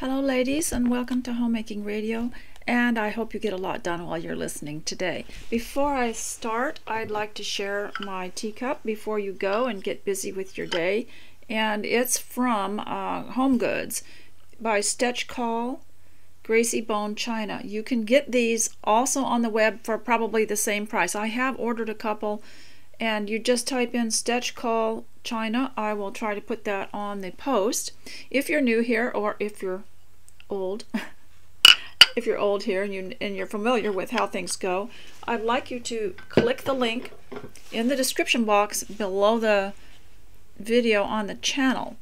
Hello ladies, and welcome to Homemaking Radio, and I hope you get a lot done while you're listening today. Before I start, I'd like to share my teacup before you go and get busy with your day, and it's from Home Goods by Stechcall Gracie Bone China. You can get these also on the web for probably the same price. I have ordered a couple, and you just type in Stechcall China. I will try to put that on the post. If you're new here, or if you're old, if you're old here and you're familiar with how things go, I'd like you to click the link in the description box below the video on the channel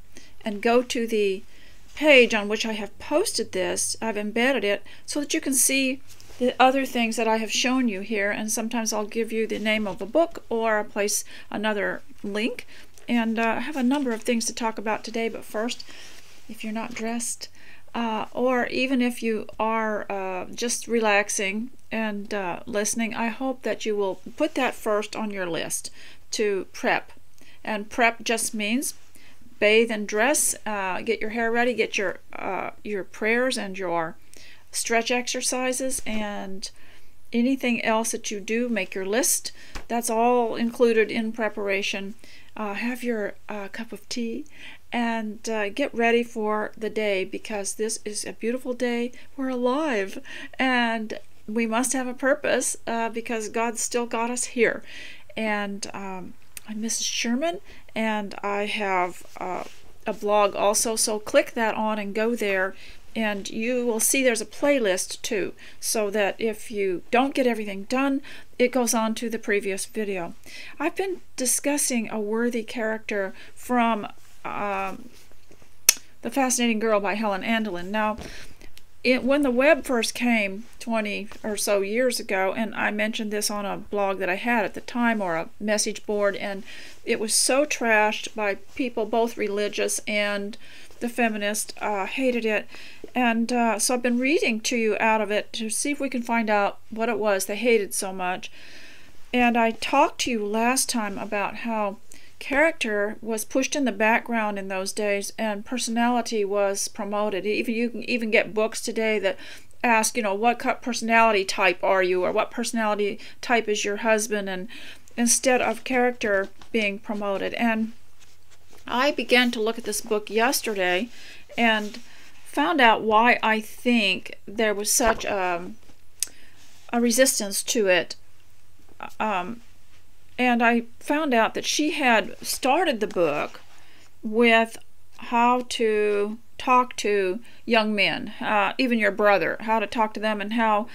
and go to the page on which I have posted this. I've embedded it so that you can see the other things that I have shown you here, and sometimes I'll give you the name of a book or I'll place another link. And I have a number of things to talk about today, but first, if you're not dressed, or even if you are just relaxing and listening, I hope that you will put that first on your list to prep. And prep just means bathe and dress, get your hair ready, get your prayers and your stretch exercises and anything else that you do, make your list. That's all included in preparation. Have your cup of tea and get ready for the day, because this is a beautiful day. We're alive and we must have a purpose because God still got us here. And I'm Mrs. Sherman, and I have a blog also, so click that on and go there, and you will see there's a playlist too, so that if you don't get everything done, it goes on to the previous video. I've been discussing a worthy character from The Fascinating Girl by Helen Anderlin. Now, when the web first came 20 or so years ago, and I mentioned this on a blog that I had at the time, or a message board, and it was so trashed by people, both religious and the feminist, hated it. And so I've been reading to you out of it to see if we can find out what it was they hated so much. And I talked to you last time about how character was pushed in the background in those days and personality was promoted. You can even get books today that ask, what personality type are you, or what personality type is your husband, and instead of character being promoted. And I began to look at this book yesterday and found out why I think there was such a resistance to it. And I found out that she had started the book with how to talk to young men, even your brother, how to talk to them, and how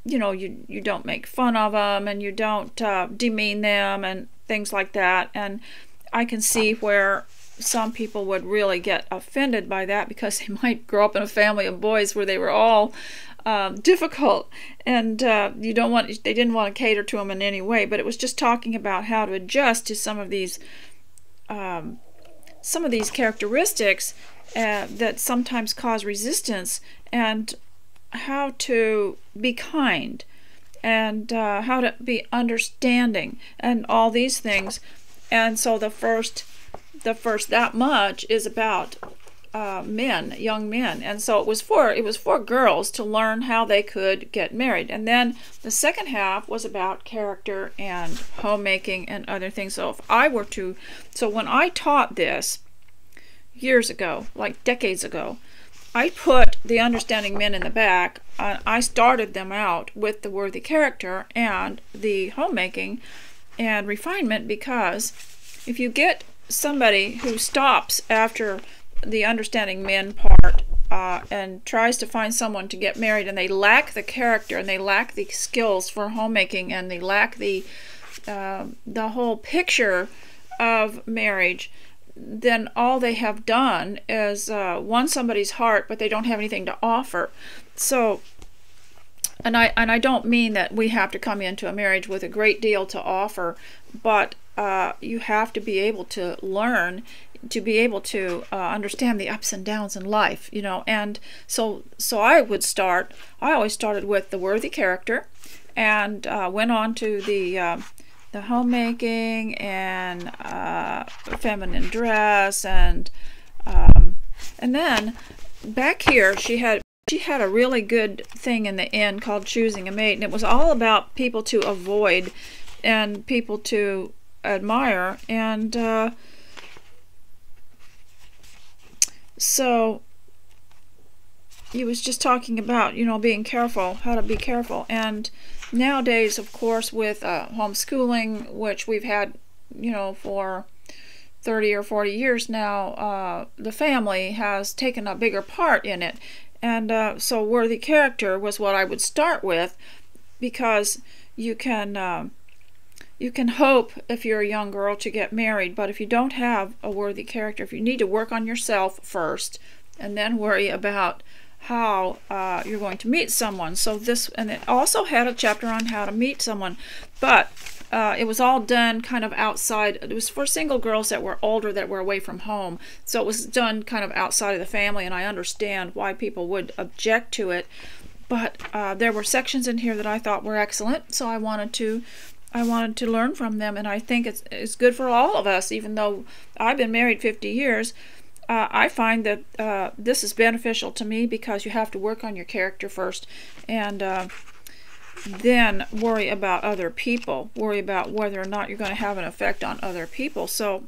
you don't make fun of them and you don't demean them and things like that. And I can see where some people would really get offended by that, because they might grow up in a family of boys where they were all difficult, and they didn't want to cater to them in any way. But it was just talking about how to adjust to some of these characteristics that sometimes cause resistance, and how to be kind, and how to be understanding, and all these things. And so the first that much is about men, young men, and so it was for girls to learn how they could get married. And then the second half was about character and homemaking and other things. So when I taught this years ago, like decades ago, I put the understanding men in the back. I started them out with the worthy character and the homemaking and refinement, because if you get somebody who stops after the understanding men part and tries to find someone to get married, and they lack the character and they lack the skills for homemaking, and they lack the whole picture of marriage, then all they have done is won somebody's heart, but they don't have anything to offer. So, and I don't mean that we have to come into a marriage with a great deal to offer, but you have to be able to learn, to be able to understand the ups and downs in life, and so I always started with the worthy character, and went on to the homemaking and feminine dress, and then back here she had a really good thing in the end called Choosing a Mate, and it was all about people to avoid and people to admire. And so he was just talking about, you know, being careful, how to be careful. And nowadays, of course, with homeschooling, which we've had, you know, for 30 or 40 years now, the family has taken a bigger part in it. And so worthy character was what I would start with, because you can hope, if you're a young girl, to get married, but if you don't have a worthy character, if you need to work on yourself first and then worry about how you're going to meet someone. So this, and it also had a chapter on how to meet someone, but it was all done kind of outside. It was for single girls that were older, that were away from home. So it was done kind of outside of the family, and I understand why people would object to it. But there were sections in here that I thought were excellent, so I wanted to learn from them, and I think it's good for all of us. Even though I've been married 50 years, I find that this is beneficial to me, because you have to work on your character first, and then worry about other people, worry about whether or not you're going to have an effect on other people. So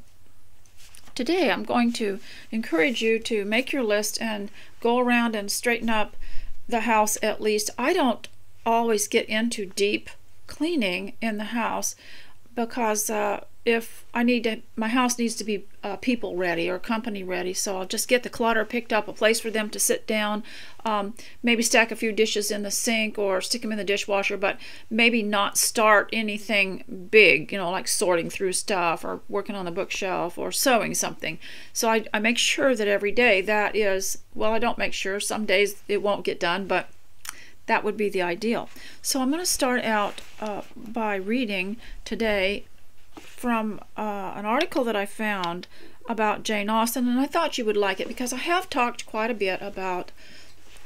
today I'm going to encourage you to make your list and go around and straighten up the house at least. I don't always get into deep cleaning in the house, because if I need to, my house needs to be people ready or company ready, so I'll just get the clutter picked up, a place for them to sit down, maybe stack a few dishes in the sink or stick them in the dishwasher, but maybe not start anything big, you know, like sorting through stuff or working on the bookshelf or sewing something. So I make sure that every day that is, well, I don't make sure, some days it won't get done, but that would be the ideal. So I'm going to start out by reading today from an article that I found about Jane Austen, and I thought you would like it because I have talked quite a bit about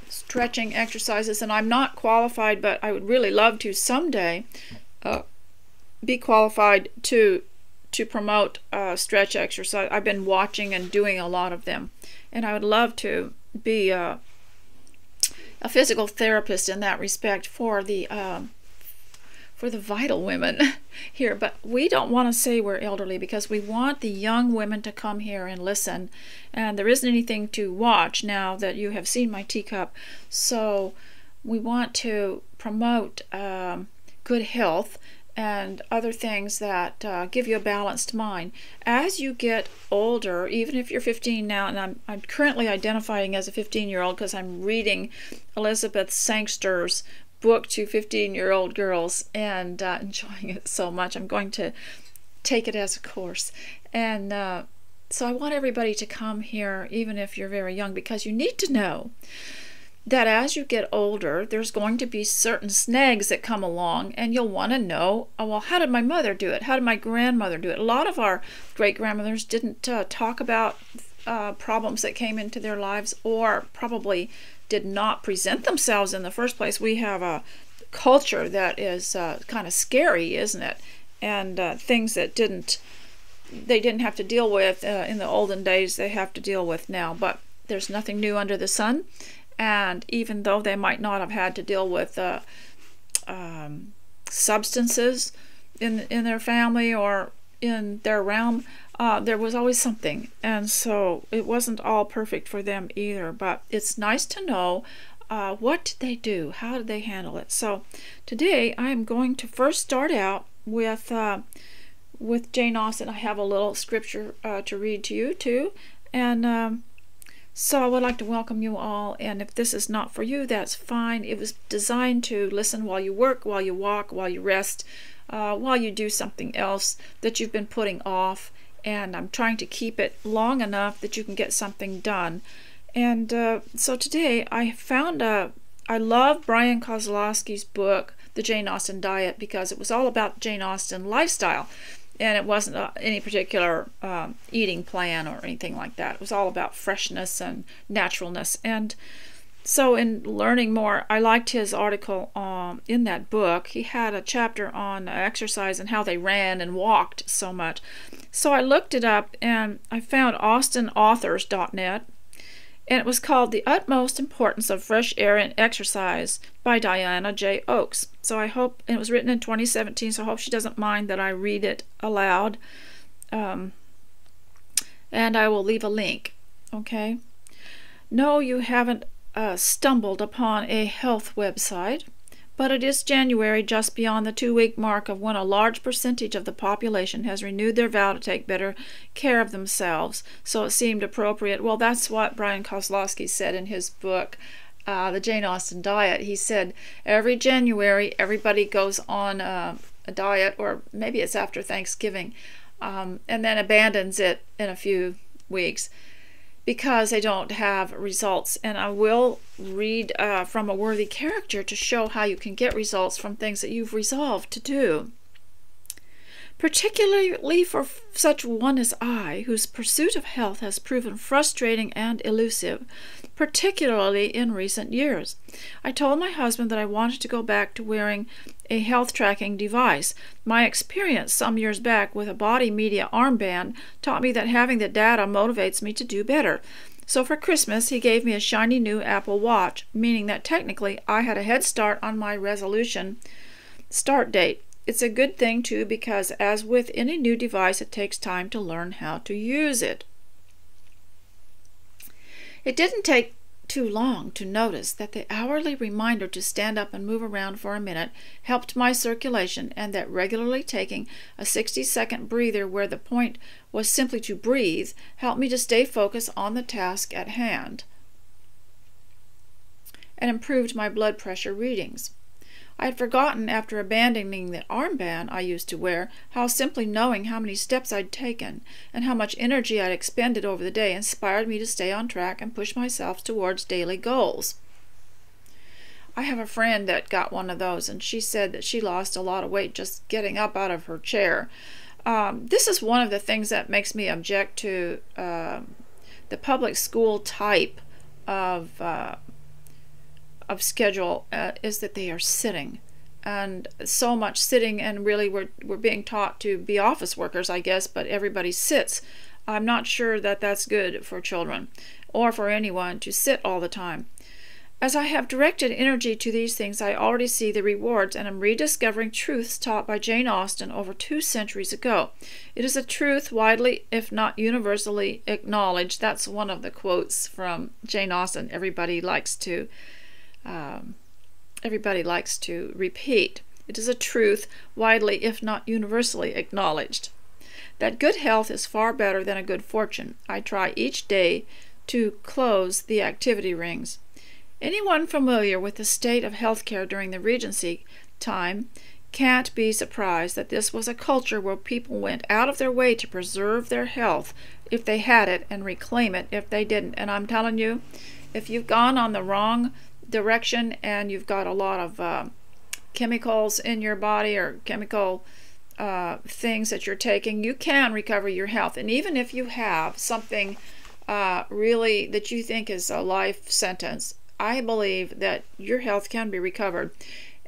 stretching exercises, and I'm not qualified, but I would really love to someday be qualified to promote stretch exercise. I've been watching and doing a lot of them, and I would love to be a physical therapist in that respect for the vital women here. But we don't want to say we're elderly, because we want the young women to come here and listen, and there isn't anything to watch now that you have seen my teacup. So we want to promote good health and other things that give you a balanced mind. As you get older, even if you're 15 now, and I'm currently identifying as a 15-year-old because I'm reading Elizabeth Sangster's book to 15-year-old girls and enjoying it so much. I'm going to take it as a course. And so I want everybody to come here, even if you're very young, because you need to know that as you get older, there's going to be certain snags that come along, and you'll want to know, oh, well, how did my mother do it? How did my grandmother do it? A lot of our great-grandmothers didn't talk about problems that came into their lives, or probably did not present themselves in the first place. We have a culture that is kind of scary, isn't it? And things that they didn't have to deal with in the olden days, they have to deal with now. But there's nothing new under the sun. And even though they might not have had to deal with substances in their family or in their realm, there was always something. And so it wasn't all perfect for them either. But it's nice to know what did they do? How did they handle it? So today I'm going to first start out with Jane Austen. I have a little scripture to read to you too. And so I would like to welcome you all, and if this is not for you, that's fine. It was designed to listen while you work, while you walk, while you rest, while you do something else that you've been putting off, and I'm trying to keep it long enough that you can get something done. And so today I found I love Brian Kozlowski's book, The Jane Austen Diet, because it was all about Jane Austen lifestyle. And it wasn't any particular eating plan or anything like that. It was all about freshness and naturalness. And so in learning more, I liked his article in that book. He had a chapter on exercise and how they ran and walked so much. So I looked it up, and I found AustenAuthors.net. And it was called The Utmost Importance of Fresh Air and Exercise by Diana J. Oakes. So I hope, and it was written in 2017, so I hope she doesn't mind that I read it aloud. And I will leave a link, okay? No, you haven't stumbled upon a health website, but it is January, just beyond the 2-week mark of when a large percentage of the population has renewed their vow to take better care of themselves, so it seemed appropriate. Well, that's what Brian Kozlowski said in his book, The Jane Austen Diet. He said every January everybody goes on a diet, or maybe it's after Thanksgiving, and then abandons it in a few weeks because they don't have results. And I will read from a worthy character to show how you can get results from things that you've resolved to do. Particularly for such one as I, whose pursuit of health has proven frustrating and elusive, particularly in recent years. I told my husband that I wanted to go back to wearing a health tracking device. My experience some years back with a body media armband taught me that having the data motivates me to do better. So for Christmas, he gave me a shiny new Apple Watch, meaning that technically I had a head start on my resolution start date. It's a good thing, too, because as with any new device, it takes time to learn how to use it. It didn't take too long to notice that the hourly reminder to stand up and move around for a minute helped my circulation, and that regularly taking a 60-second breather where the point was simply to breathe helped me to stay focused on the task at hand and improved my blood pressure readings. I had forgotten, after abandoning the armband I used to wear, how simply knowing how many steps I'd taken and how much energy I'd expended over the day inspired me to stay on track and push myself towards daily goals. I have a friend that got one of those, and she said that she lost a lot of weight just getting up out of her chair. This is one of the things that makes me object to the public school type of schedule, is that they are sitting, and so much sitting, and really we're being taught to be office workers, I guess, but everybody sits. I'm not sure that that's good for children or for anyone to sit all the time. As I have directed energy to these things, I already see the rewards, and am rediscovering truths taught by Jane Austen over 2 centuries ago. It is a truth widely, if not universally, acknowledged. That's one of the quotes from Jane Austen everybody likes to repeat. It is a truth widely, if not universally, acknowledged, that good health is far better than a good fortune. I try each day to close the activity rings. Anyone familiar with the state of healthcare during the Regency time can't be surprised that this was a culture where people went out of their way to preserve their health if they had it and reclaim it if they didn't. And I'm telling you, if you've gone on the wrong direction and you've got a lot of chemicals in your body, or chemical things that you're taking, you can recover your health. And even if you have something really that you think is a life sentence, I believe that your health can be recovered.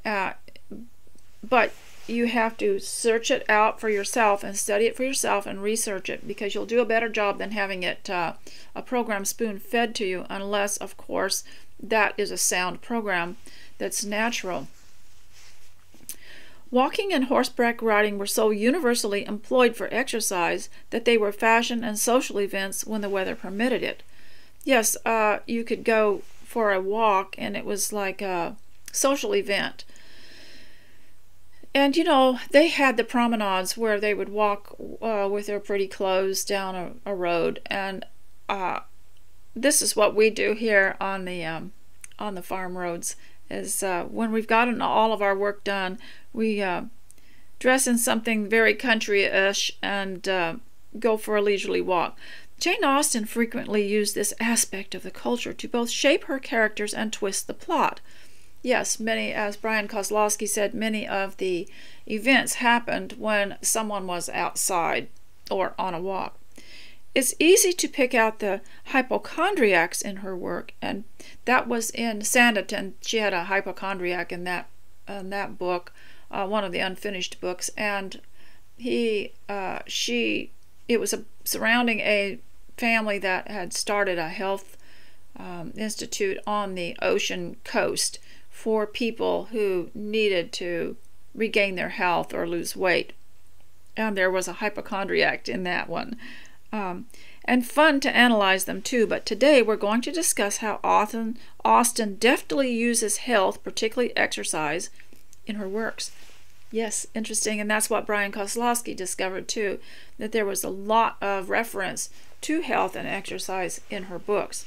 But you have to search it out for yourself and study it for yourself and research it, because you'll do a better job than having it a program spoon fed to you, unless, of course, that is a sound program that's natural. Walking and horseback riding were so universally employed for exercise that they were fashion and social events when the weather permitted it. Yes, you could go for a walk, and it was like a social event. And, you know, they had the promenades where they would walk with their pretty clothes down a road. And this is what we do here on the farm roads, is when we've gotten all of our work done, we dress in something very country-ish and go for a leisurely walk. Jane Austen frequently used this aspect of the culture to both shape her characters and twist the plot. Yes, many, as Brian Kozlowski said, many of the events happened when someone was outside or on a walk. It's easy to pick out the hypochondriacs in her work, and that was in Sanditon. She had a hypochondriac in that book, one of the unfinished books, and it was surrounding a family that had started a health institute on the ocean coast for people who needed to regain their health or lose weight. And there was a hypochondriac in that one. And fun to analyze them too. But today we're going to discuss how Austen deftly uses health, particularly exercise, in her works. Yes, interesting. And that's what Brian Kozlowski discovered too, that there was a lot of reference to health and exercise in her books.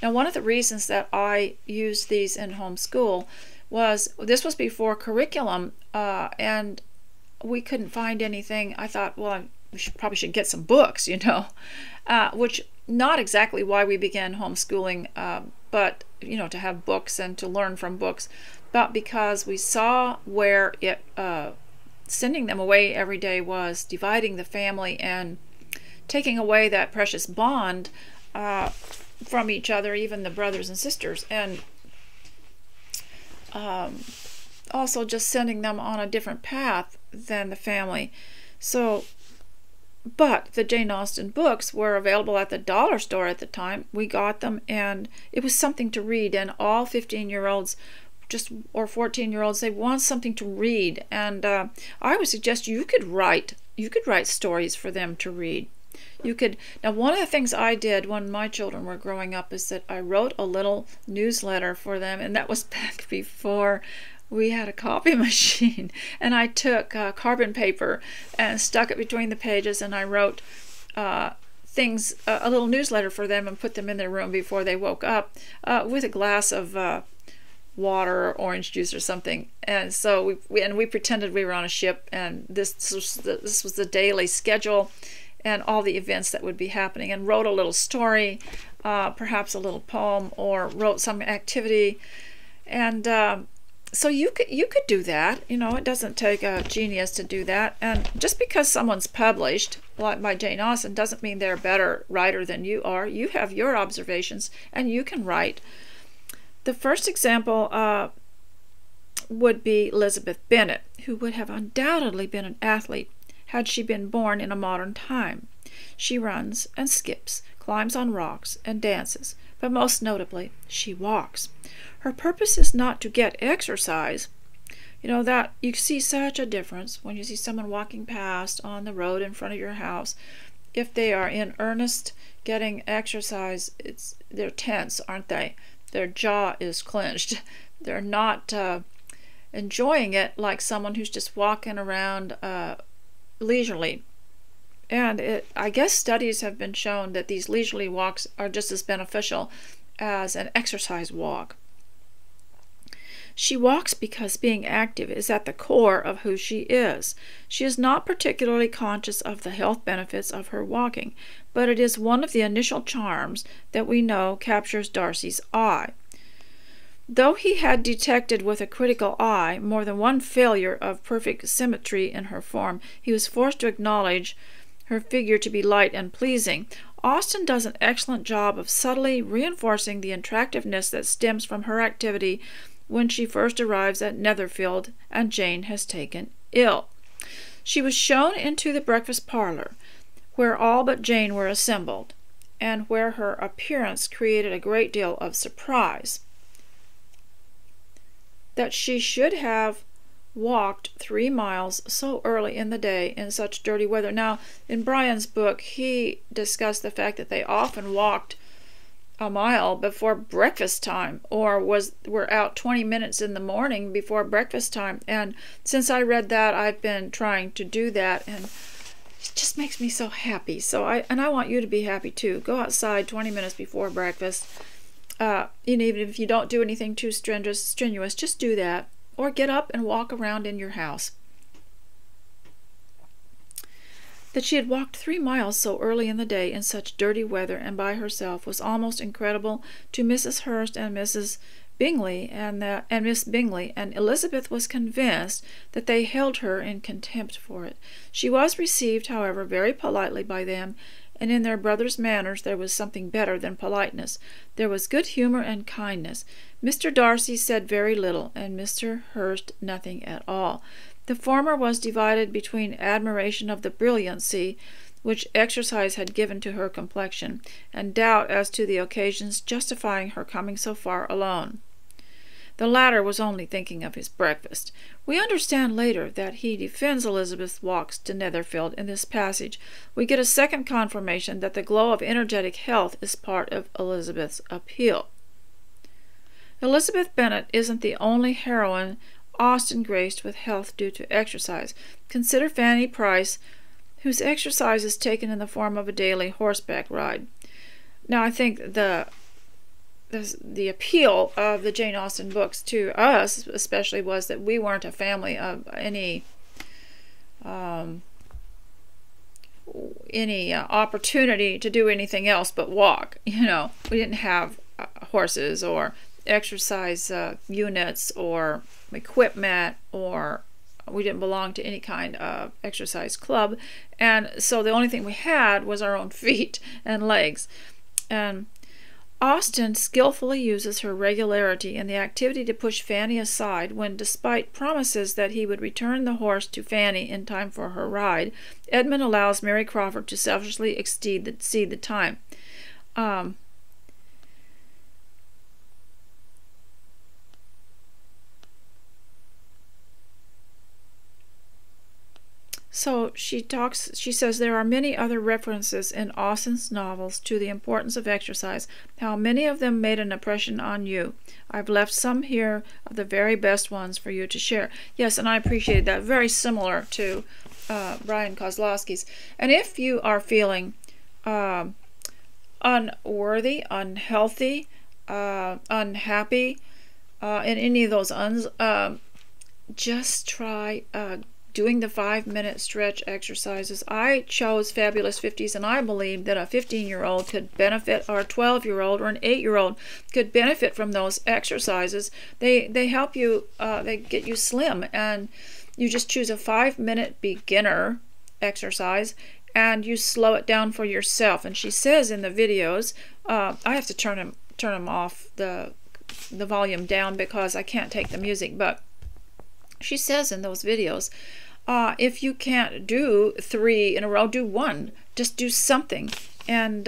Now, one of the reasons that I used these in homeschool was this was before curriculum, and we couldn't find anything. I thought, well, probably should get some books, which not exactly why we began homeschooling, but to have books and to learn from books, but because we saw where it sending them away every day was dividing the family and taking away that precious bond from each other, even the brothers and sisters, and also just sending them on a different path than the family. So, but the Jane Austen books were available at the dollar store at the time. We got them, and it was something to read, and all 15-year-olds or 14-year-olds, they want something to read, and I would suggest you could write stories for them to read. Now, one of the things I did when my children were growing up is that I wrote a little newsletter for them, and that was back before we had a copy machine. And I took carbon paper and stuck it between the pages, and I wrote things, a little newsletter for them, and put them in their room before they woke up with a glass of water or orange juice or something. And so we pretended we were on a ship, and this was the daily schedule and all the events that would be happening, and wrote a little story, perhaps a little poem, or wrote some activity. And so you could do that. It doesn't take a genius to do that. And just because someone's published, like by Jane Austen, doesn't mean they're a better writer than you are. You have your observations, and you can write. The first example would be Elizabeth Bennet, who would have undoubtedly been an athlete had she been born in a modern time. She runs and skips, climbs on rocks, and dances, but most notably, she walks. Her purpose is not to get exercise. That you see such a difference when you see someone walking past on the road in front of your house. If they are in earnest getting exercise, they're tense, aren't they? Their jaw is clenched. They're not enjoying it like someone who's just walking around leisurely. And I guess studies have been shown that these leisurely walks are just as beneficial as an exercise walk. She walks because being active is at the core of who she is. She is not particularly conscious of the health benefits of her walking, but it is one of the initial charms that we know captures Darcy's eye. Though he had detected with a critical eye more than one failure of perfect symmetry in her form, he was forced to acknowledge her figure to be light and pleasing. Austen does an excellent job of subtly reinforcing the attractiveness that stems from her activity when she first arrives at Netherfield and Jane has taken ill. She was shown into the breakfast parlor, where all but Jane were assembled, and where her appearance created a great deal of surprise. That she should have walked 3 miles so early in the day in such dirty weather. Now, in Brian's book, he discussed the fact that they often walked a mile before breakfast time, or were out 20 minutes in the morning before breakfast time. And since I read that, I've been trying to do that, and it just makes me so happy. So I want you to be happy too. Go outside 20 minutes before breakfast. Even if you don't do anything too strenuous, just do that, or get up and walk around in your house. That she had walked 3 miles so early in the day in such dirty weather and by herself was almost incredible to Mrs. Hurst and Mrs. Bingley and Miss Bingley, and Elizabeth was convinced that they held her in contempt for it. She was received, however, very politely by them, and in their brother's manners there was something better than politeness. There was good humor and kindness. Mr. Darcy said very little, and Mr. Hurst nothing at all. The former was divided between admiration of the brilliancy which exercise had given to her complexion, and doubt as to the occasions justifying her coming so far alone. The latter was only thinking of his breakfast. We understand later that he defends Elizabeth's walks to Netherfield in this passage. We get a second confirmation that the glow of energetic health is part of Elizabeth's appeal. Elizabeth Bennet isn't the only heroine Austen graced with health due to exercise. Consider Fanny Price, whose exercise is taken in the form of a daily horseback ride. Now, I think the appeal of the Jane Austen books to us especially was that we weren't a family of any opportunity to do anything else but walk. You know, we didn't have horses or exercise units or equipment, or we didn't belong to any kind of exercise club, and so the only thing we had was our own feet and legs. And Austen skillfully uses her regularity and the activity to push Fanny aside when, despite promises that he would return the horse to Fanny in time for her ride, Edmund allows Mary Crawford to selfishly exceed the time. So she says there are many other references in Austen's novels to the importance of exercise. How many of them made an impression on you? I've left some here of the very best ones for you to share. Yes, and I appreciated that. Very similar to Brian Kozlowski's. And if you are feeling unworthy, unhealthy, unhappy, in any of those just try doing the 5-minute stretch exercises. I chose Fabulous 50s, and I believe that a 15-year-old could benefit, or a 12-year-old or an 8-year-old could benefit from those exercises. They help you, they get you slim, and you just choose a 5-minute beginner exercise and you slow it down for yourself. And she says in the videos, I have to turn them off, the volume down, because I can't take the music, but she says in those videos, if you can't do 3 in a row, do 1. Just do something, and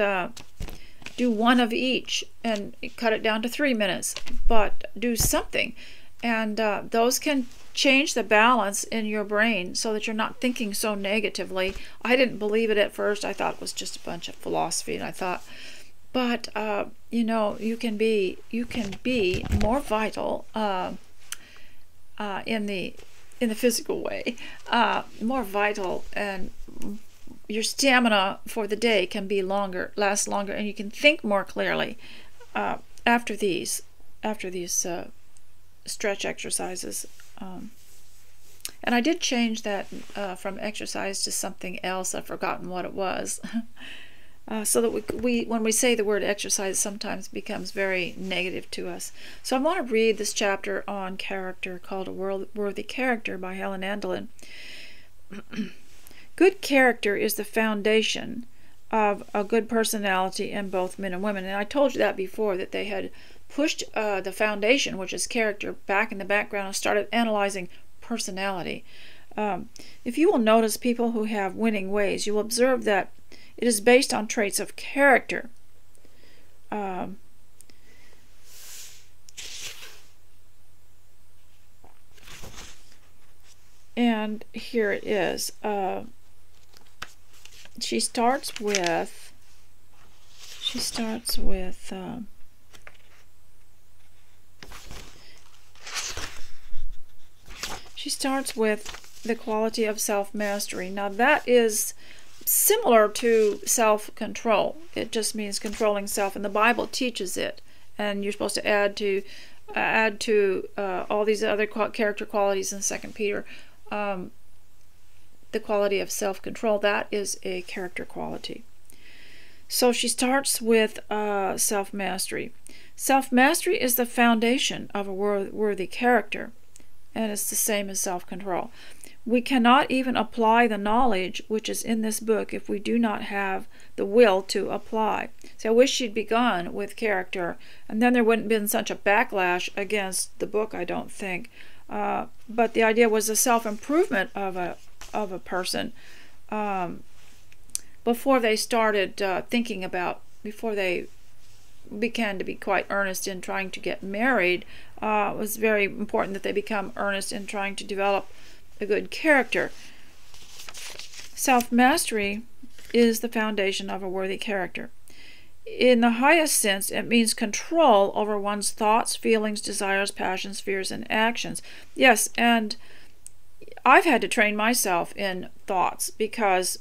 do 1 of each, and cut it down to 3 minutes, but do something. And those can change the balance in your brain so that you're not thinking so negatively. I didn't believe it at first. I thought it was just a bunch of philosophy, and I thought, but you know, you can be more vital in the physical way, more vital, and your stamina for the day can be last longer, and you can think more clearly after these stretch exercises. And I did change that from exercise to something else. I've forgotten what it was. So that we when we say the word exercise, sometimes becomes very negative to us. So I want to read this chapter on character called A Worthy Character by Helen Anderlin. Good character is the foundation of a good personality in both men and women. And I told you that before, that they had pushed the foundation, which is character, back in the background and started analyzing personality. If you will notice people who have winning ways, you will observe that it is based on traits of character. And here it is. She starts with the quality of self-mastery. Now that is similar to self-control. It just means controlling self, and the Bible teaches it. And you're supposed to add to all these other character qualities in 2 Peter. The quality of self-control, that is a character quality. So she starts with self-mastery. Self-mastery is the foundation of a worthy character, and it's the same as self-control. We cannot even apply the knowledge which is in this book if we do not have the will to apply. So I wish she'd begun with character, and then there wouldn't have been such a backlash against the book, I don't think. But the idea was the self-improvement of a person. before they started before they began to be quite earnest in trying to get married, it was very important that they become earnest in trying to develop a good character. Self-mastery is the foundation of a worthy character. In the highest sense, it means control over one's thoughts, feelings, desires, passions, fears, and actions. Yes, and I've had to train myself in thoughts, because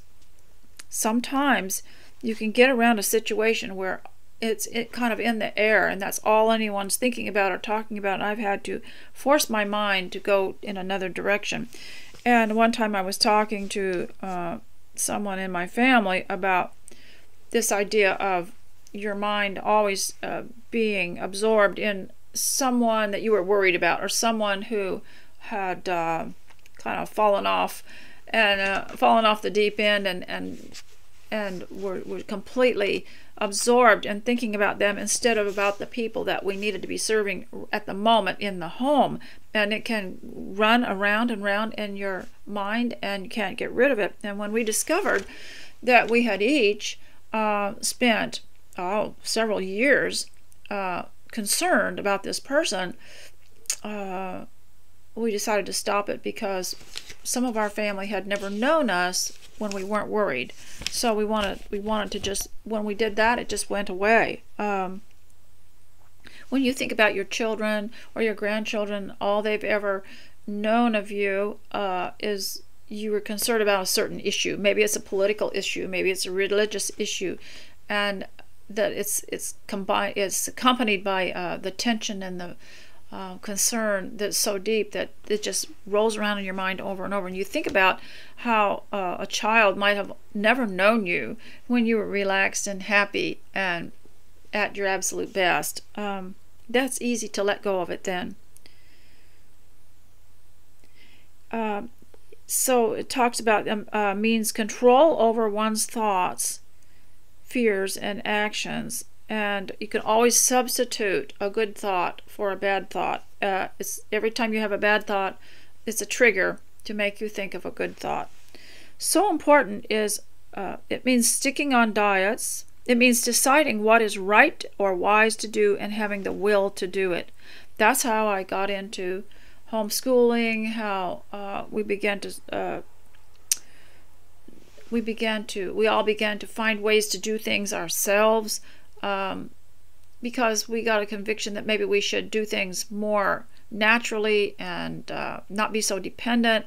sometimes you can get around a situation where it's kind of in the air and that's all anyone's thinking about or talking about, and I've had to force my mind to go in another direction. And one time I was talking to someone in my family about this idea of your mind always being absorbed in someone that you were worried about, or someone who had kind of fallen off the deep end, and were completely absorbed in thinking about them instead of about the people that we needed to be serving at the moment in the home. And it can run around and round in your mind, and you can't get rid of it. And when we discovered that we had each spent several years concerned about this person, we decided to stop it, because some of our family had never known us when we weren't worried. So we wanted to just, when we did that, it just went away. When you think about your children or your grandchildren, all they've ever known of you is you were concerned about a certain issue. Maybe it's a political issue, maybe it's a religious issue, and that it's accompanied by the tension and the concern that's so deep that it just rolls around in your mind over and over. And you think about how a child might have never known you when you were relaxed and happy and at your absolute best. That's easy to let go of it then. So it talks about means control over one's thoughts, fears, and actions. And you can always substitute a good thought for a bad thought. Every time you have a bad thought, it's a trigger to make you think of a good thought. So important is, it means sticking on diets. It means deciding what is right or wise to do and having the will to do it. That's how I got into homeschooling, how we all began to find ways to do things ourselves, because we got a conviction that maybe we should do things more naturally and not be so dependent.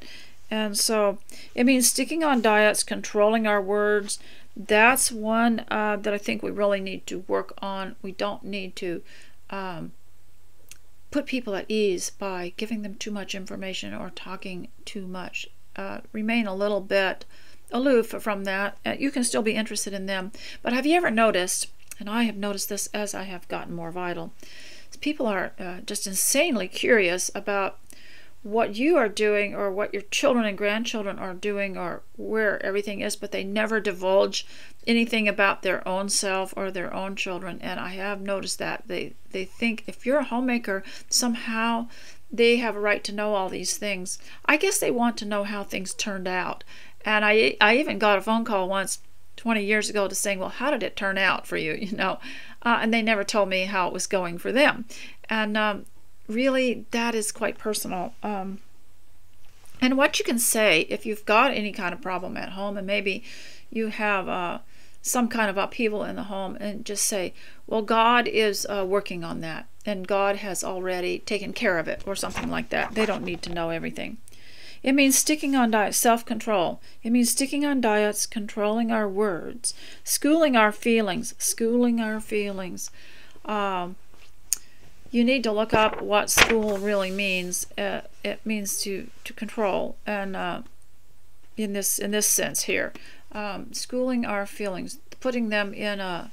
And so it means sticking on diets, controlling our words. That's one that I think we really need to work on. We don't need to put people at ease by giving them too much information or talking too much. Remain a little bit aloof from that. You can still be interested in them. But have you ever noticed, and I have noticed this as I have gotten more vital, people are just insanely curious about what you are doing or what your children and grandchildren are doing or where everything is, but they never divulge anything about their own self or their own children. And I have noticed that they think if you're a homemaker, somehow they have a right to know all these things. I guess they want to know how things turned out. And I even got a phone call once 20 years ago to saying, well, how did it turn out for you? And they never told me how it was going for them. And really, that is quite personal. And what you can say if you've got any kind of problem at home, and maybe you have some kind of upheaval in the home, and just say, well, God is working on that, and God has already taken care of it, or something like that. They don't need to know everything. It means sticking on diets, self-control. It means sticking on diets, controlling our words, schooling our feelings, You need to look up what school really means. It means to control, and in this sense here, schooling our feelings, putting them in a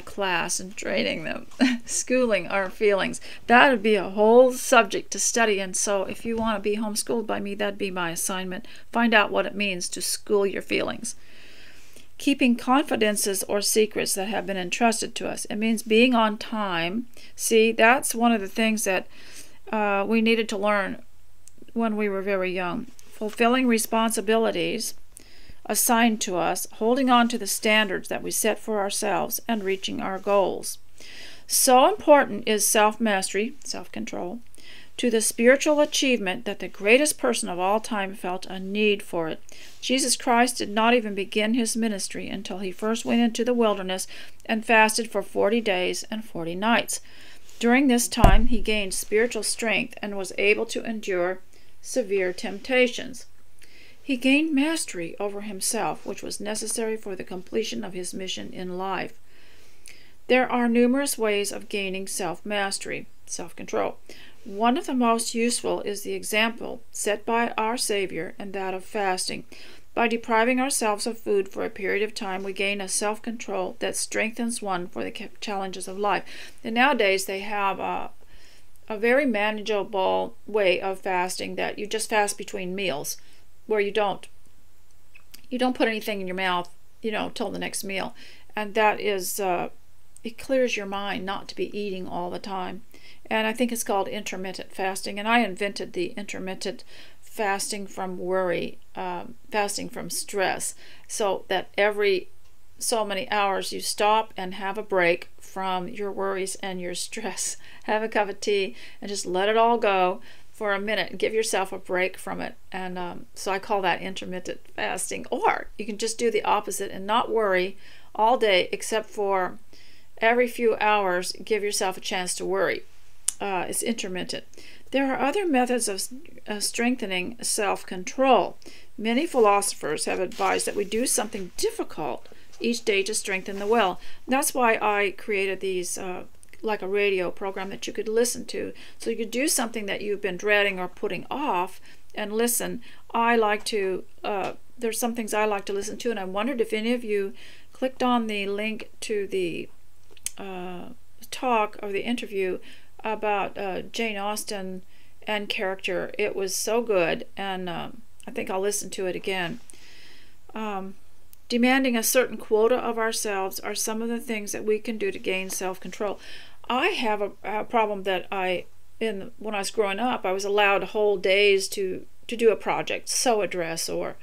class and training them, schooling our feelings. That would be a whole subject to study. And so if you want to be homeschooled by me, that'd be my assignment. Find out what it means to school your feelings. Keeping confidences or secrets that have been entrusted to us. It means being on time. See, that's one of the things that we needed to learn when we were very young. Fulfilling responsibilities. assigned to us, holding on to the standards that we set for ourselves, and reaching our goals. So important is self-mastery, self-control, to the spiritual achievement that the greatest person of all time felt a need for it. Jesus Christ did not even begin his ministry until he first went into the wilderness and fasted for 40 days and 40 nights. During this time, he gained spiritual strength and was able to endure severe temptations. He gained mastery over himself, which was necessary for the completion of his mission in life. There are numerous ways of gaining self-mastery, self-control. One of the most useful is the example set by our Savior, and that of fasting. By depriving ourselves of food for a period of time, we gain a self-control that strengthens one for the challenges of life. And nowadays they have a very manageable way of fasting, that you just fast between meals, where you don't put anything in your mouth, till the next meal. And that is, it clears your mind not to be eating all the time. And I think it's called intermittent fasting. And I invented the intermittent fasting from worry, fasting from stress, so that every so many hours you stop and have a break from your worries and your stress. Have a cup of tea and just let it all go for a minute and give yourself a break from it. And so I call that intermittent fasting. Or you can just do the opposite and not worry all day, except for every few hours give yourself a chance to worry. It's intermittent. There are other methods of strengthening self-control. Many philosophers have advised that we do something difficult each day to strengthen the will. That's why I created these, like a radio program that you could listen to. So you could do something that you've been dreading or putting off and listen. I like to, there's some things I like to listen to, and I wondered if any of you clicked on the link to the talk or the interview about Jane Austen and character. It was so good, and I think I'll listen to it again. Demanding a certain quota of ourselves are some of the things that we can do to gain self-control. I have a problem that when I was growing up, I was allowed whole days to do a project, sew a dress or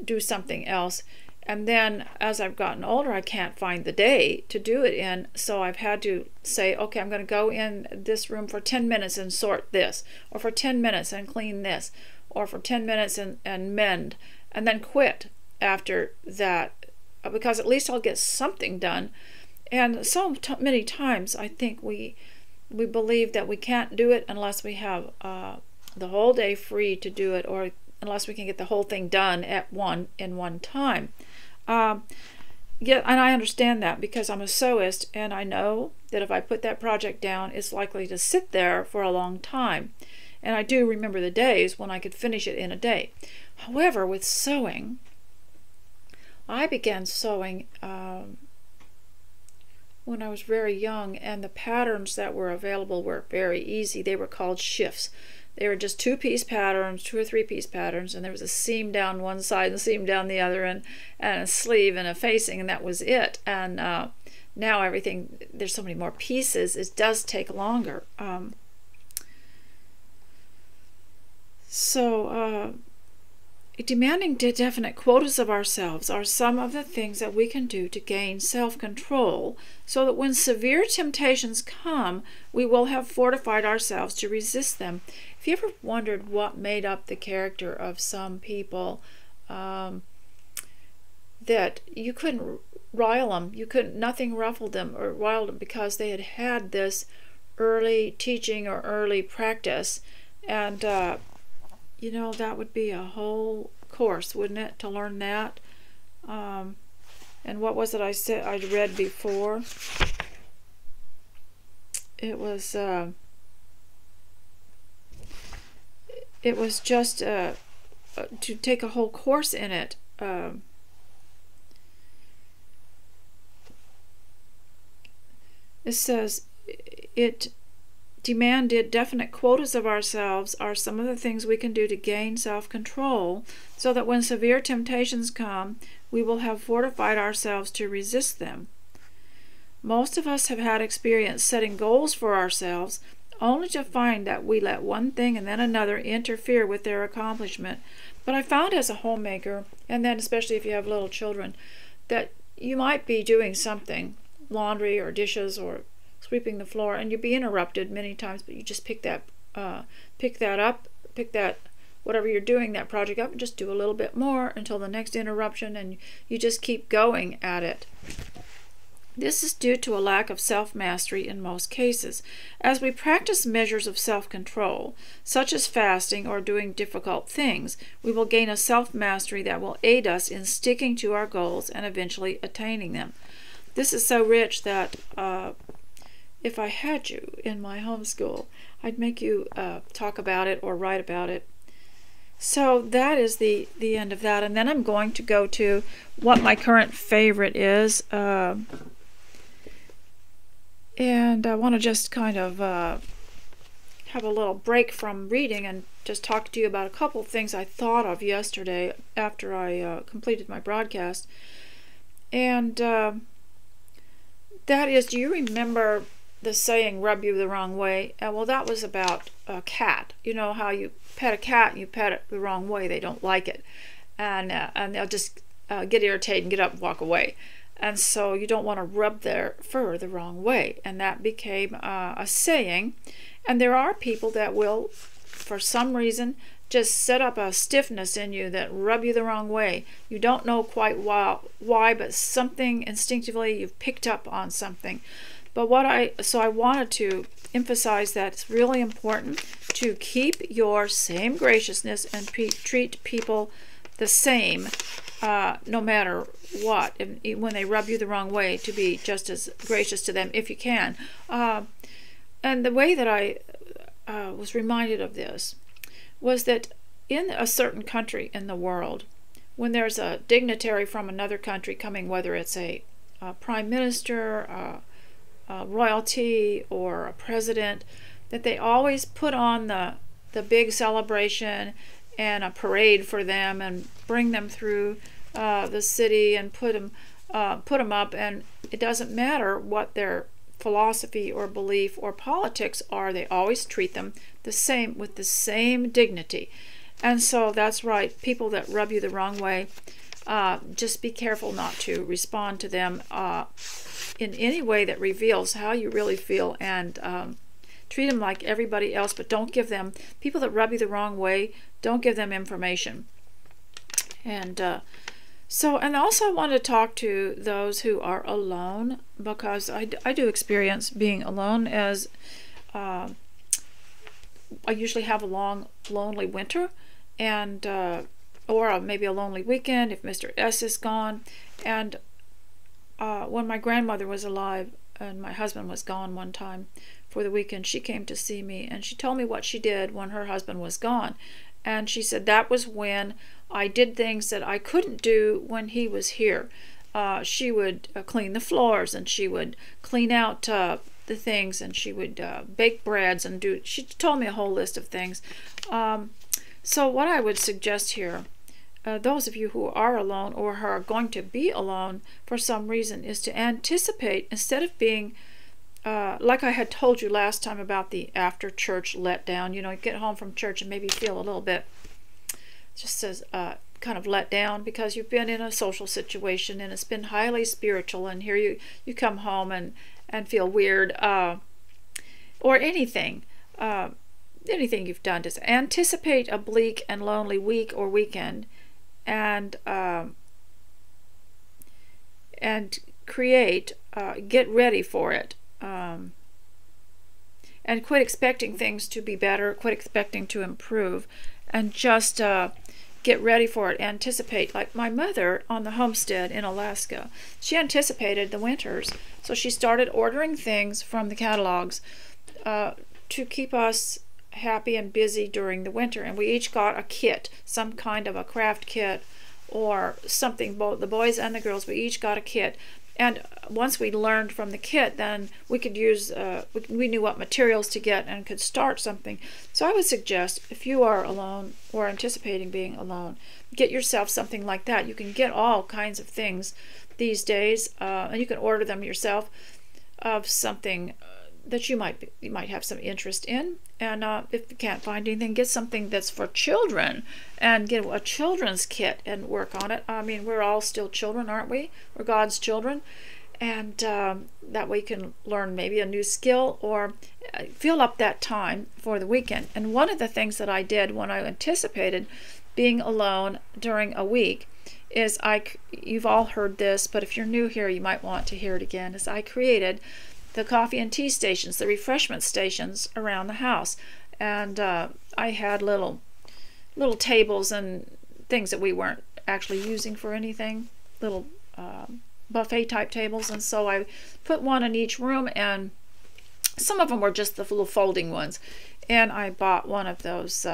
do something else. And then as I've gotten older, I can't find the day to do it in, so I've had to say, okay, I'm going to go in this room for 10 minutes and sort this, or for 10 minutes and clean this, or for 10 minutes and mend, and then quit after that, because at least I'll get something done. And so many times I think we believe that we can't do it unless we have the whole day free to do it, or unless we can get the whole thing done in one time. Yeah, and I understand that because I'm a sewist, and I know that if I put that project down, it's likely to sit there for a long time. And I do remember the days when I could finish it in a day. However, with sewing, I began sewing when I was very young, and the patterns that were available were very easy. They were called shifts. They were just 2-piece patterns, 2 or 3-piece patterns, and there was a seam down one side and a seam down the other, and a sleeve and a facing, and that was it. And now everything, there's so many more pieces, it does take longer. Demanding definite quotas of ourselves are some of the things that we can do to gain self-control, so that when severe temptations come, we will have fortified ourselves to resist them. Have you ever wondered what made up the character of some people, that you couldn't rile them, nothing ruffled them or riled them, because they had had this early teaching or early practice? And that would be a whole course, wouldn't it, to learn that? And what was it I said I'd read before? It was just to take a whole course in it. It says it demanded definite quotas of ourselves are some of the things we can do to gain self-control, so that when severe temptations come, we will have fortified ourselves to resist them. Most of us have had experience setting goals for ourselves, only to find that we let one thing and then another interfere with their accomplishment. But I found as a homemaker, and then especially if you have little children, that you might be doing something, laundry or dishes or sweeping the floor, and you'd be interrupted many times, but you just pick that whatever you're doing, that project up, and just do a little bit more until the next interruption, and you just keep going at it. This is due to a lack of self-mastery in most cases. As we practice measures of self-control, such as fasting or doing difficult things, we will gain a self-mastery that will aid us in sticking to our goals and eventually attaining them. This is so rich that if I had you in my homeschool, I'd make you talk about it or write about it. So that is the end of that. And then I'm going to go to what my current favorite is. And I want to just kind of have a little break from reading and just talk to you about a couple of things I thought of yesterday after I completed my broadcast. And that is, do you remember the saying, rub you the wrong way? Well, that was about a cat. You know how you pet a cat and you pet it the wrong way, they don't like it. And they'll just get irritated and get up and walk away. And so you don't want to rub their fur the wrong way. And that became a saying. And there are people that will, for some reason, just set up a stiffness in you that rub you the wrong way. You don't know quite why, but something instinctively you've picked up on something. But so I wanted to emphasize that it's really important to keep your same graciousness and treat people the same, no matter what. When they rub you the wrong way, to be just as gracious to them if you can. And the way that I was reminded of this was that in a certain country in the world, when there's a dignitary from another country coming, whether it's a prime minister, royalty, or a president, that they always put on the big celebration and a parade for them and bring them through the city and put them up, and it doesn't matter what their philosophy or belief or politics are, they always treat them the same, with the same dignity. And so that's right, people that rub you the wrong way, just be careful not to respond to them in any way that reveals how you really feel, and treat them like everybody else, but don't give them, people that rub you the wrong way, don't give them information. And and also I want to talk to those who are alone, because I do experience being alone, as I usually have a long, lonely winter, and or maybe a lonely weekend if Mr. S is gone. And when my grandmother was alive and my husband was gone one time for the weekend, she came to see me, and she told me what she did when her husband was gone. And she said that was when I did things that I couldn't do when he was here. She would clean the floors, and she would clean out the things, and she would bake breads and she told me a whole list of things. So what I would suggest here, those of you who are alone or who are going to be alone for some reason, is to anticipate, instead of being like I had told you last time about the after church letdown. You know, you get home from church and maybe feel a little bit just as kind of let down because you've been in a social situation and it's been highly spiritual, and here you come home and feel weird, or anything you've done. Just anticipate a bleak and lonely week or weekend, and create, get ready for it, and quit expecting things to be better, quit expecting to improve, and just get ready for it. Anticipate. Like my mother on the homestead in Alaska, she anticipated the winters, so she started ordering things from the catalogs to keep us happy and busy during the winter. And we each got a kit, some kind of a craft kit or something. Both the boys and the girls, we each got a kit. And once we learned from the kit, then we could use, we knew what materials to get and could start something. So I would suggest, if you are alone or anticipating being alone, get yourself something like that. You can get all kinds of things these days, and you can order them yourself, of something that you might have some interest in. And if you can't find anything, get something that's for children and get a children's kit and work on it. I mean, we're all still children, aren't we? We're God's children. And that way you can learn maybe a new skill or fill up that time for the weekend. And one of the things that I did when I anticipated being alone during a week is you've all heard this, but if you're new here, you might want to hear it again, is I created the coffee and tea stations, the refreshment stations around the house. And I had little tables and things that we weren't actually using for anything, little buffet type tables. And so I put one in each room, and some of them were just the little folding ones. And I bought one of those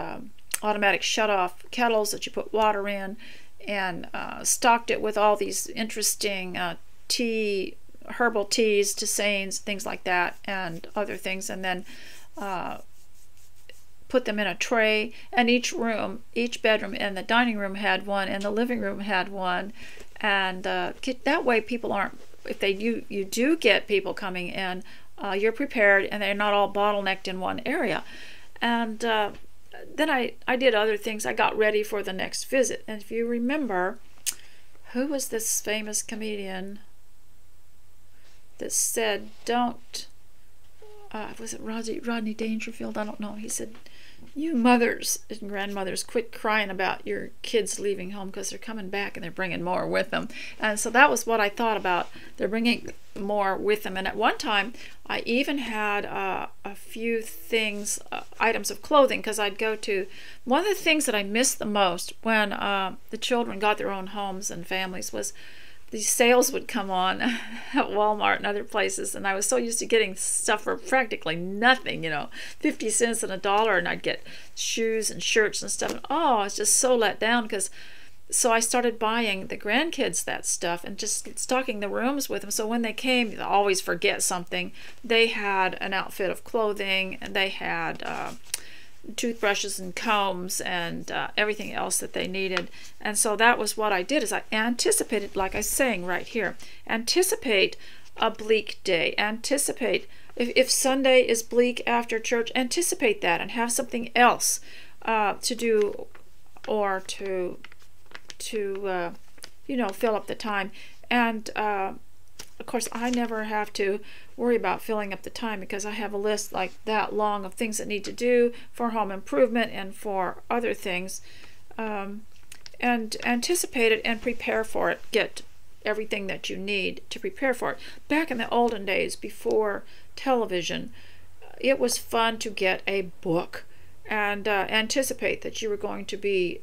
automatic shut-off kettles that you put water in, and stocked it with all these interesting herbal teas, tisanes, things like that, and other things, and then put them in a tray. And each bedroom and the dining room had one, and the living room had one. And that way people aren't, if you do get people coming in, you're prepared and they're not all bottlenecked in one area. And then I did other things. I got ready for the next visit. And if you remember, who was this famous comedian that said, don't, was it Rodney Dangerfield? I don't know. He said, you mothers and grandmothers, quit crying about your kids leaving home, because they're coming back and they're bringing more with them. And so that was what I thought about. They're bringing more with them. And at one time, I even had a few things, items of clothing, because I'd go to, one of the things that I missed the most when the children got their own homes and families was these sales would come on at Walmart and other places, and I was so used to getting stuff for practically nothing, 50 cents and $1, and I'd get shoes and shirts and stuff. And I was just so let down, so I started buying the grandkids that stuff and just stocking the rooms with them. So when they came, they always forget something. They had an outfit of clothing, and they had toothbrushes and combs and everything else that they needed. And so that was what I did, is I anticipated, like I was saying right here, anticipate a bleak day. Anticipate if Sunday is bleak after church, anticipate that and have something else to do, or to fill up the time. And of course, I never have to worry about filling up the time, because I have a list like that long of things that need to do for home improvement and for other things. And anticipate it and prepare for it. Get everything that you need to prepare for it. Back in the olden days, before television, it was fun to get a book and anticipate that you were going to be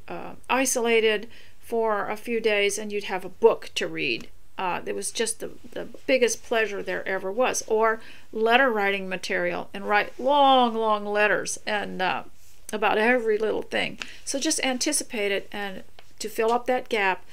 isolated for a few days, and you'd have a book to read. It was just the biggest pleasure there ever was. Or letter writing material, and write long letters and about every little thing. So just anticipate it, and to fill up that gap,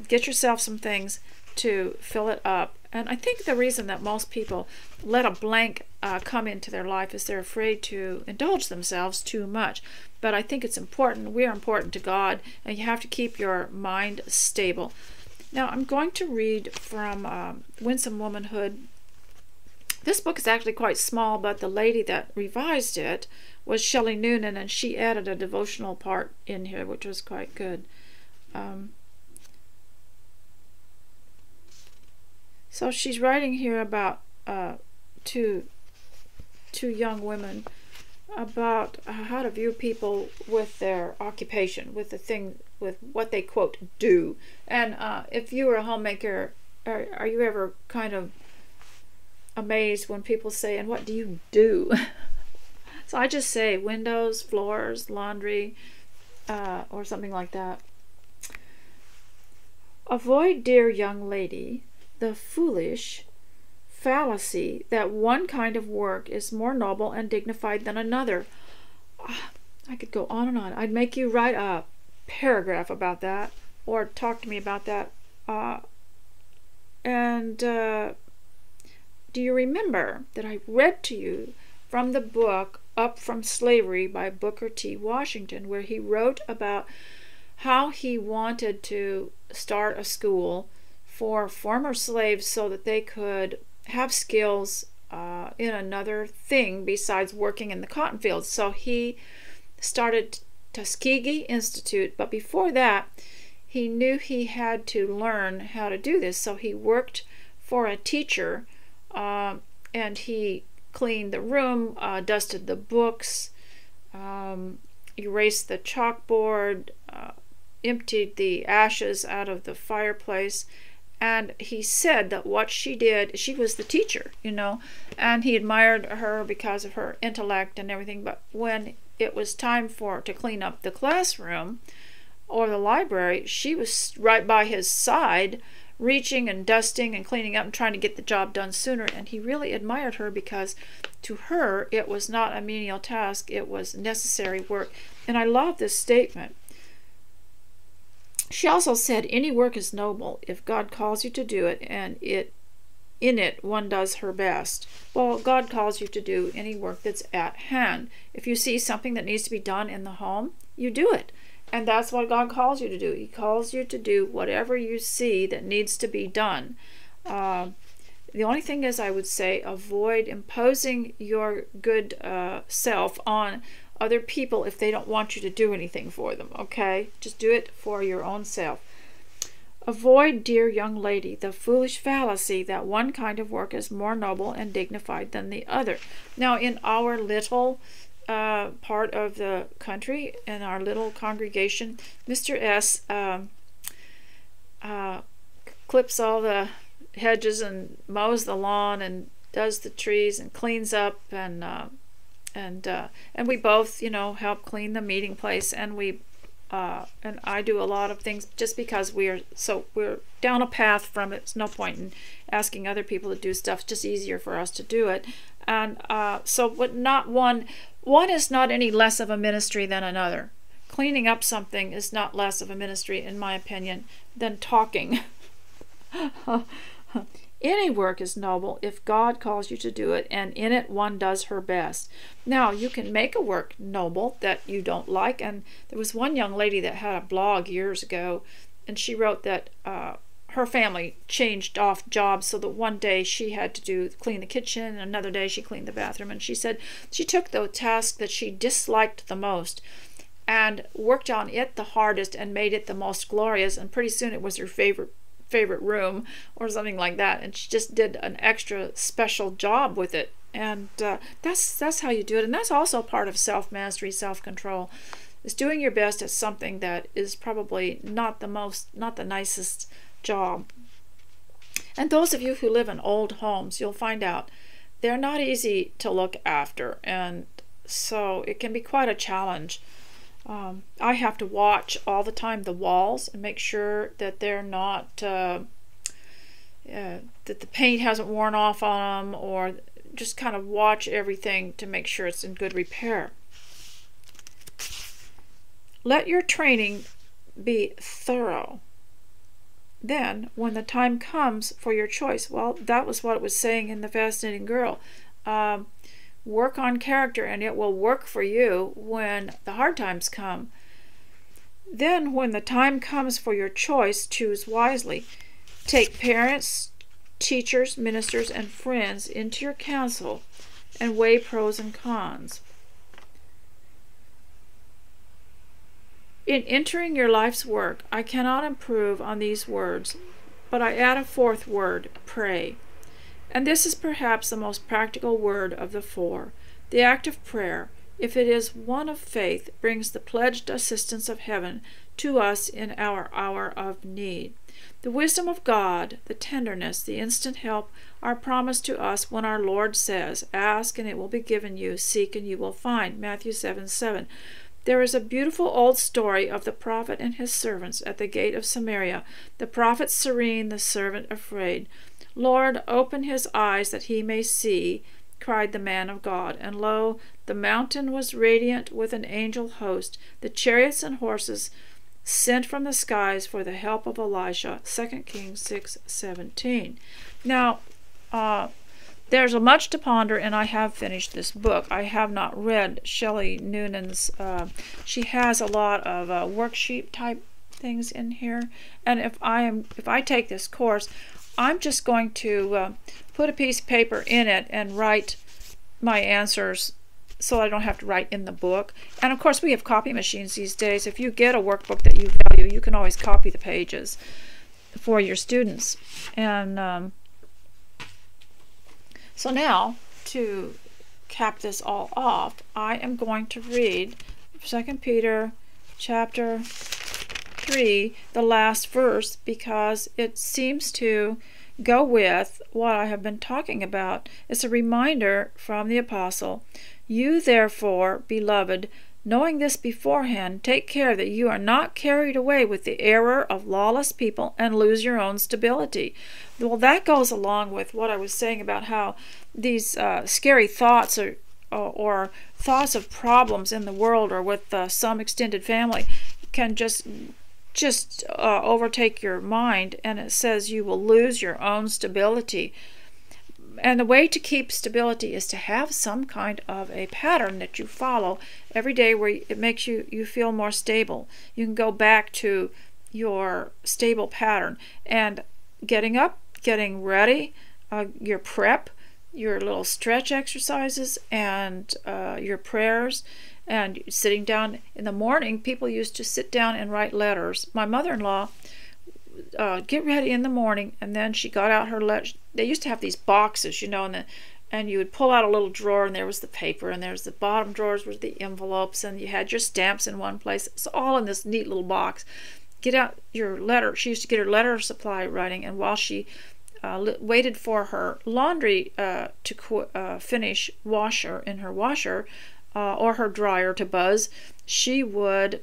get yourself some things to fill it up. And I think the reason that most people let a blank come into their life is they're afraid to indulge themselves too much. But I think it's important. We're important to God, and you have to keep your mind stable. Now I'm going to read from Winsome Womanhood. This book is actually quite small, but the lady that revised it was Shelley Noonan, and she added a devotional part in here, which was quite good. So she's writing here about two young women, about how to view people with their occupation, with the thing, with what they quote do. And if you were a homemaker, are you ever kind of amazed when people say, and what do you do? So I just say windows, floors, laundry, or something like that. Avoid, dear young lady, the foolish fallacy that one kind of work is more noble and dignified than another. I could go on and on. I'd make you write a paragraph about that, or talk to me about that. Do you remember that I read to you from the book Up from Slavery by Booker T. Washington, where he wrote about how he wanted to start a school for former slaves so that they could have skills in another thing besides working in the cotton fields. So he started Tuskegee Institute, but before that, he knew he had to learn how to do this. So he worked for a teacher, and he cleaned the room, dusted the books, erased the chalkboard, emptied the ashes out of the fireplace. And he said that what she did, she was the teacher, and he admired her because of her intellect and everything. But when it was time to clean up the classroom or the library, she was right by his side, reaching and dusting and cleaning up and trying to get the job done sooner. And he really admired her because to her it was not a menial task, it was necessary work. And I love this statement. She also said, any work is noble if God calls you to do it, and in it one does her best. Well, God calls you to do any work that's at hand. If you see something that needs to be done in the home, you do it. And that's what God calls you to do. He calls you to do whatever you see that needs to be done. The only thing is, I would say, avoid imposing your good self on other people if they don't want you to do anything for them, okay? Just do it for your own self. Avoid, dear young lady, the foolish fallacy that one kind of work is more noble and dignified than the other. Now, in our little part of the country, in our little congregation, Mr. S. Clips all the hedges and mows the lawn and does the trees and cleans up, and we both, help clean the meeting place, and and I do a lot of things just because we're down a path from it. It's no point in asking other people to do stuff. It's just easier for us to do it. And but not one is not any less of a ministry than another. Cleaning up something is not less of a ministry, in my opinion, than talking. Any work is noble if God calls you to do it, and in it one does her best. Now, you can make a work noble that you don't like, and there was one young lady that had a blog years ago, and she wrote that her family changed off jobs, so that one day she had to clean the kitchen, and another day she cleaned the bathroom, and she said she took the task that she disliked the most and worked on it the hardest and made it the most glorious, and pretty soon it was her favorite room or something like that, and she just did an extra special job with it. And that's how you do it. And that's also part of self-mastery, self-control, is doing your best at something that is probably not the nicest job. And those of you who live in old homes, you'll find out they're not easy to look after, and so it can be quite a challenge. I have to watch all the time the walls and make sure that they're not that the paint hasn't worn off on them, or just kind of watch everything to make sure it's in good repair. Let your training be thorough. Then, when the time comes for your choice, well, that was what it was saying in The Fascinating Girl. Work on character, and it will work for you when the hard times come. Then, when the time comes for your choice, choose wisely. Take parents, teachers, ministers, and friends into your counsel, and weigh pros and cons. In entering your life's work, I cannot improve on these words, but I add a fourth word: pray. And this is perhaps the most practical word of the four. The act of prayer, if it is one of faith, brings the pledged assistance of heaven to us in our hour of need. The wisdom of God, the tenderness, the instant help are promised to us when our Lord says, "Ask and it will be given you, seek and you will find." Matthew 7:7. There is a beautiful old story of the prophet and his servants at the gate of Samaria. The prophet serene, the servant afraid. "Lord, open his eyes that he may see," cried the man of God. And lo, the mountain was radiant with an angel host, the chariots and horses sent from the skies for the help of Elisha. 2 Kings 6:17. Now, there's much to ponder, and I have finished this book. I have not read Shelley Noonan's. She has a lot of worksheet type things in here, and if I take this course, I'm just going to put a piece of paper in it and write my answers so I don't have to write in the book. And of course, we have copy machines these days. If you get a workbook that you value, you can always copy the pages for your students. And so now, to cap this all off, I am going to read 2 Peter chapter 3, the last verse, because it seems to go with what I have been talking about. It's a reminder from the apostle. You therefore, beloved, knowing this beforehand, take care that you are not carried away with the error of lawless people and lose your own stability. Well, that goes along with what I was saying about how these scary thoughts or thoughts of problems in the world or with some extended family can just overtake your mind, and it says you will lose your own stability. And the way to keep stability is to have some kind of a pattern that you follow every day where it makes you feel more stable. You can go back to your stable pattern and getting up, getting ready, your prep, your little stretch exercises, and your prayers, and sitting down in the morning. People used to sit down and write letters. My mother-in-law get ready in the morning, and then she got out her letters. They used to have these boxes, and you would pull out a little drawer, and there was the paper, and there's the bottom drawers were the envelopes, and you had your stamps in one place. It's all in this neat little box. Get out your letter. She used to get her letter supply writing, and while she waited for her laundry to finish in her washer, or her dryer to buzz, she would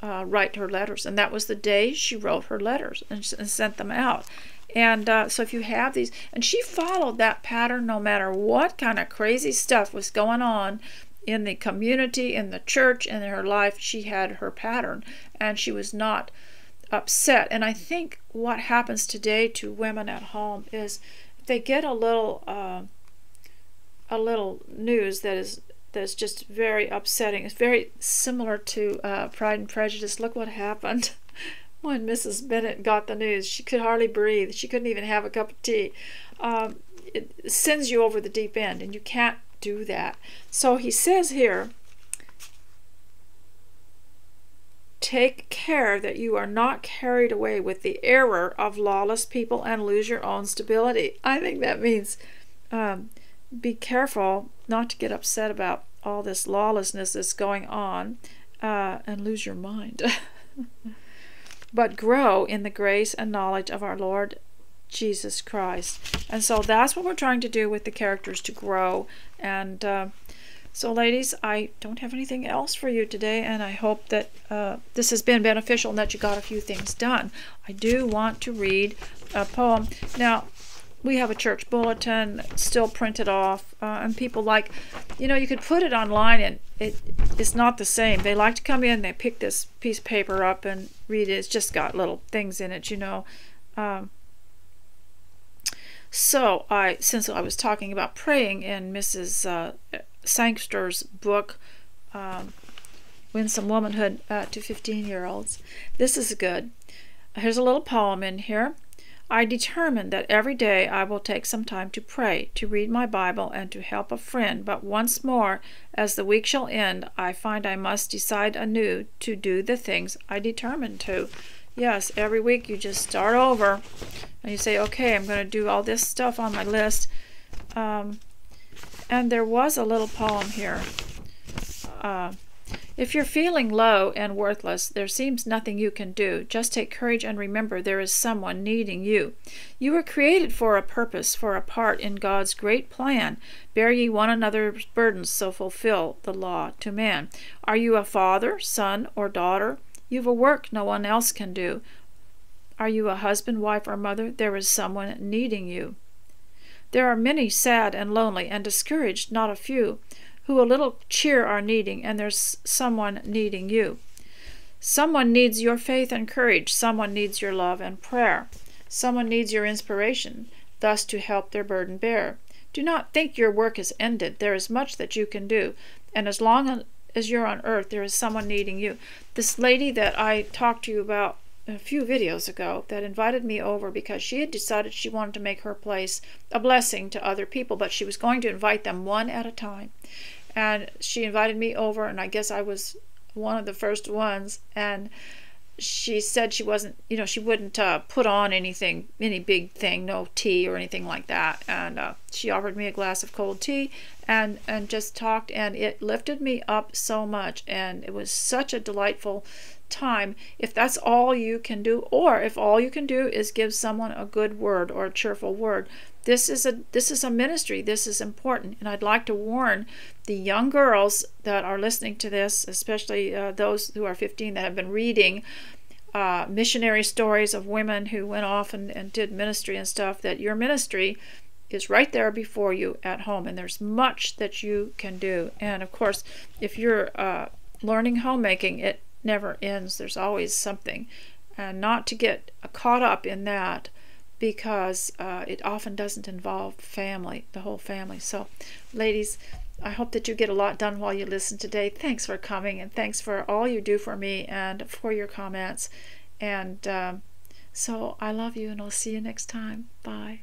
write her letters. And that was the day she wrote her letters and sent them out. And so if you have these, and she followed that pattern no matter what kind of crazy stuff was going on in the community, in the church, in her life. She had her pattern, and she was not upset. And I think what happens today to women at home is they get a little news that's just very upsetting. It's very similar to Pride and Prejudice. Look what happened when Mrs. Bennet got the news. She could hardly breathe. She couldn't even have a cup of tea. It sends you over the deep end, and you can't do that. So he says here, take care that you are not carried away with the error of lawless people and lose your own stability. I think that means be careful not to get upset about all this lawlessness that's going on and lose your mind. But grow in the grace and knowledge of our Lord Jesus Christ. And so that's what we're trying to do with the characters, to grow. And so ladies, I don't have anything else for you today, and I hope that this has been beneficial and that you got a few things done. I do want to read a poem. Now, we have a church bulletin still printed off, and people like, you could put it online, and it's not the same. They like to come in, they pick this piece of paper up and read it. It's just got little things in it, So since I was talking about praying in Mrs. Sangster's book, Winsome Womanhood to 15-year-olds, this is good. Here's a little poem in here. I determined that every day I will take some time to pray, to read my Bible, and to help a friend. But once more, as the week shall end, I find I must decide anew to do the things I determined to. Yes, every week you just start over, and you say, okay, I'm going to do all this stuff on my list. And there was a little poem here. If you're feeling low and worthless, there seems nothing you can do. Just take courage and remember there is someone needing you. You were created for a purpose, for a part in God's great plan. Bear ye one another's burdens, so fulfill the law to man. Are you a father, son, or daughter? You've a work no one else can do. Are you a husband, wife, or mother? There is someone needing you. There are many sad and lonely and discouraged, not a few, who a little cheer are needing, and there's someone needing you. Someone needs your faith and courage. Someone needs your love and prayer. Someone needs your inspiration, thus to help their burden bear. Do not think your work is ended. There is much that you can do, and as long as you're on earth, there is someone needing you. This lady that I talked to you about a few videos ago that invited me over because she had decided she wanted to make her place a blessing to other people, but she was going to invite them one at a time. And she invited me over, and I guess I was one of the first ones. And she said she wasn't, she wouldn't put on anything, any big thing, no tea or anything like that. And she offered me a glass of cold tea and just talked, and it lifted me up so much. And it was such a delightful time. If that's all you can do, or if all you can do is give someone a good word or a cheerful word, this is a ministry. This is important. And I'd like to warn the young girls that are listening to this, especially those who are 15 that have been reading missionary stories of women who went off and did ministry and stuff, that your ministry is right there before you at home, and there's much that you can do. And of course, if you're learning homemaking, it never ends. There's always something, and not to get caught up in that, because it often doesn't involve family, the whole family. So ladies, I hope that you get a lot done while you listen today. Thanks for coming, and thanks for all you do for me and for your comments. And so I love you, and I'll see you next time. Bye.